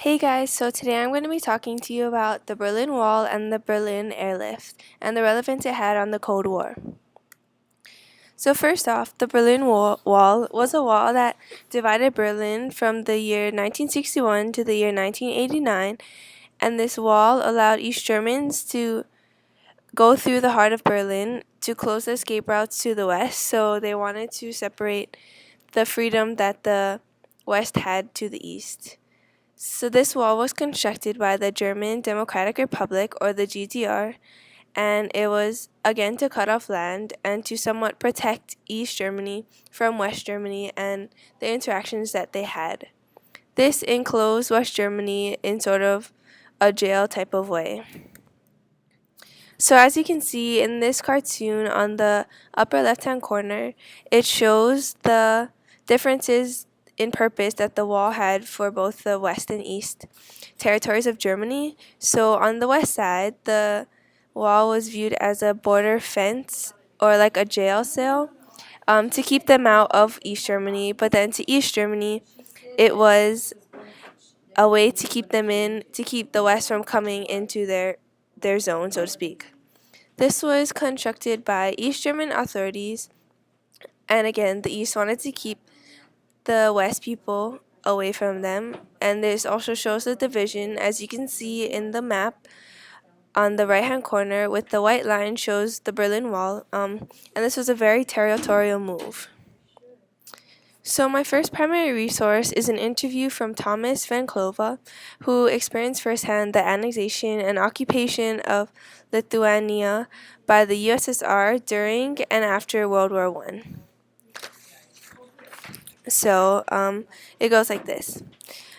Hey guys, so today I'm going to be talking to you about the Berlin Wall and the Berlin airlift and the relevance it had on the Cold War. So first off, the Berlin Wall was a wall that divided Berlin from the year 1961 to the year 1989, and this wall allowed East Germans to go through the heart of Berlin to close the escape routes to the west, so they wanted to separate the freedom that the west had to the east. So this wall was constructed by the German Democratic Republic, or the GDR, and it was again to cut off land and to somewhat protect East Germany from West Germany and the interactions that they had. This enclosed West Germany in sort of a jail type of way. So as you can see in this cartoon on the upper left-hand corner, it shows the differences in purpose that the wall had for both the west and east territories of Germany. So on the west side, the wall was viewed as a border fence or like a jail cell to keep them out of East Germany. But then to East Germany, it was a way to keep them in, to keep the west from coming into their zone, so to speak. This was constructed by East German authorities, and again, the East wanted to keep the West people away from them. And this also shows the division, as you can see in the map on the right-hand corner, with the white line shows the Berlin Wall, and this was a very territorial move. So my first primary resource is an interview from Thomas van Clova, who experienced firsthand the annexation and occupation of Lithuania by the USSR during and after World War I. So it goes like this.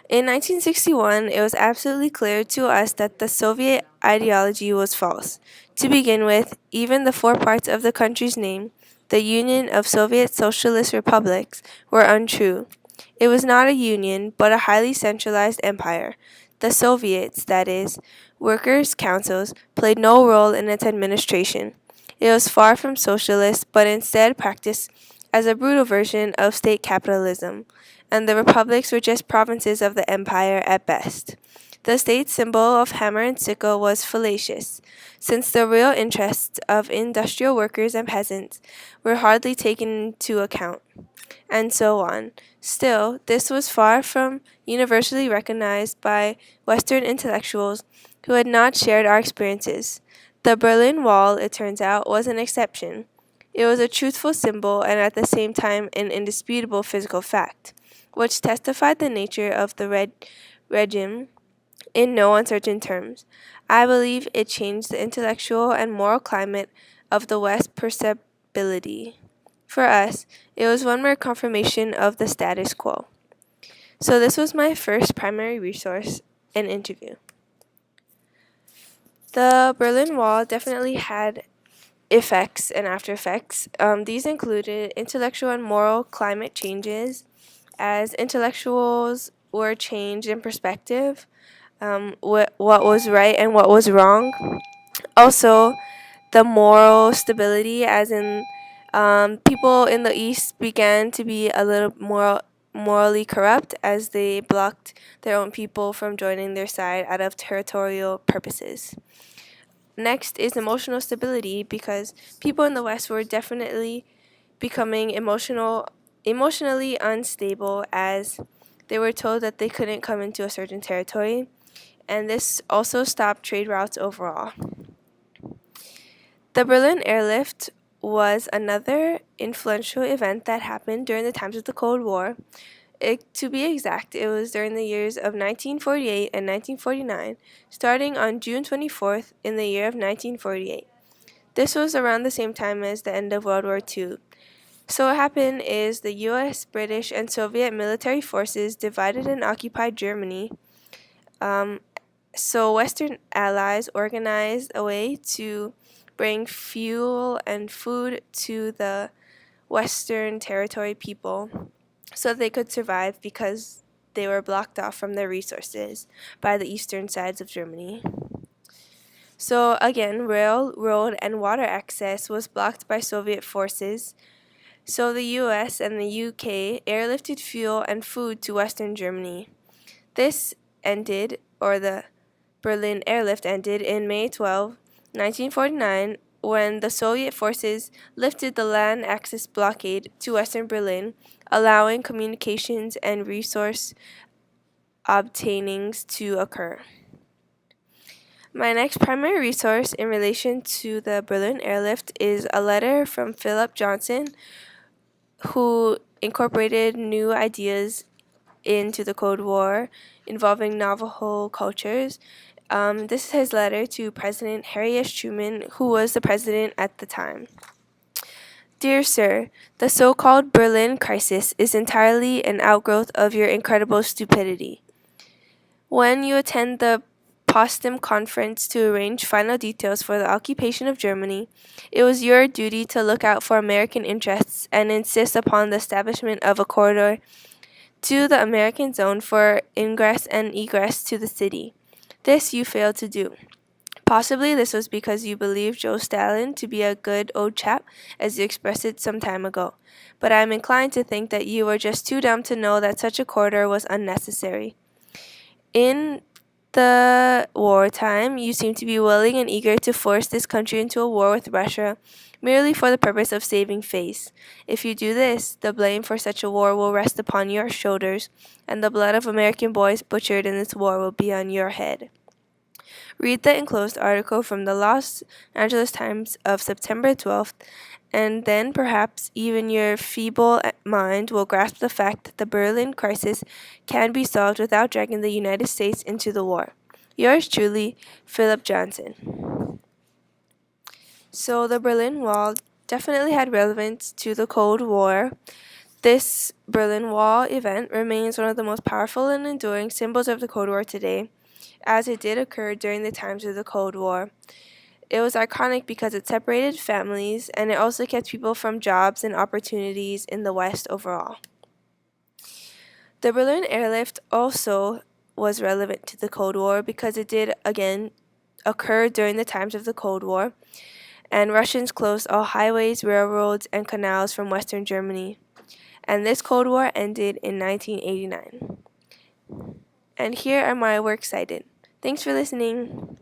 In 1961, it was absolutely clear to us that the Soviet ideology was false. To begin with, even the four parts of the country's name, the Union of Soviet Socialist Republics, were untrue. It was not a union, but a highly centralized empire. The Soviets, that is, workers' councils, played no role in its administration. It was far from socialist, but instead practiced as a brutal version of state capitalism, and the republics were just provinces of the empire at best. The state symbol of hammer and sickle was fallacious, since the real interests of industrial workers and peasants were hardly taken into account, and so on. Still, this was far from universally recognized by Western intellectuals who had not shared our experiences. The Berlin Wall, it turns out, was an exception. It was a truthful symbol and at the same time an indisputable physical fact, which testified the nature of the regime in no uncertain terms. I believe it changed the intellectual and moral climate of the West perceptibly. For us, it was one more confirmation of the status quo. So this was my first primary resource, an interview. The Berlin Wall definitely had effects and after effects. These included intellectual and moral climate changes, as intellectuals were changed in perspective, what was right and what was wrong. Also, the moral stability, as in people in the East began to be a little more morally corrupt as they blocked their own people from joining their side out of territorial purposes. Next is emotional stability, because people in the West were definitely becoming emotionally unstable as they were told that they couldn't come into a certain territory, and this also stopped trade routes overall. The Berlin airlift was another influential event that happened during the times of the Cold War. To be exact, it was during the years of 1948 and 1949, starting on June 24th in the year of 1948. This was around the same time as the end of World War II. So what happened is the US, British, and Soviet military forces divided and occupied Germany. So Western allies organized a way to bring fuel and food to the Western territory people so they could survive, because they were blocked off from their resources by the eastern sides of Germany. So again, rail, road, and water access was blocked by Soviet forces. So the US and the UK airlifted fuel and food to Western Germany. This ended, or the Berlin airlift ended in May 12, 1949, when the Soviet forces lifted the land access blockade to western Berlin, allowing communications and resource obtainings to occur. My next primary resource in relation to the Berlin airlift is a letter from Philip Johnson, who incorporated new ideas into the Cold War involving Navajo cultures. This is his letter to President Harry S. Truman, who was the president at the time. Dear Sir, the so-called Berlin crisis is entirely an outgrowth of your incredible stupidity. When you attend the Potsdam Conference to arrange final details for the occupation of Germany, it was your duty to look out for American interests and insist upon the establishment of a corridor to the American zone for ingress and egress to the city. This you failed to do. Possibly this was because you believed Joe Stalin to be a good old chap, as you expressed it some time ago. But I am inclined to think that you were just too dumb to know that such a corridor was unnecessary. In the wartime, you seem to be willing and eager to force this country into a war with Russia, merely for the purpose of saving face. If you do this, the blame for such a war will rest upon your shoulders, and the blood of American boys butchered in this war will be on your head. Read the enclosed article from the Los Angeles Times of September 12th, and then perhaps even your feeble mind will grasp the fact that the Berlin crisis can be solved without dragging the United States into the war. Yours truly, Philip Johnson. So the Berlin Wall definitely had relevance to the Cold War. This Berlin Wall event remains one of the most powerful and enduring symbols of the Cold War today, as it did occur during the times of the Cold War. It was iconic because it separated families, and it also kept people from jobs and opportunities in the West overall. The Berlin airlift also was relevant to the Cold War because it did, again, occur during the times of the Cold War, and Russians closed all highways, railroads, and canals from Western Germany. And this Cold War ended in 1989. And here are my works cited. Thanks for listening.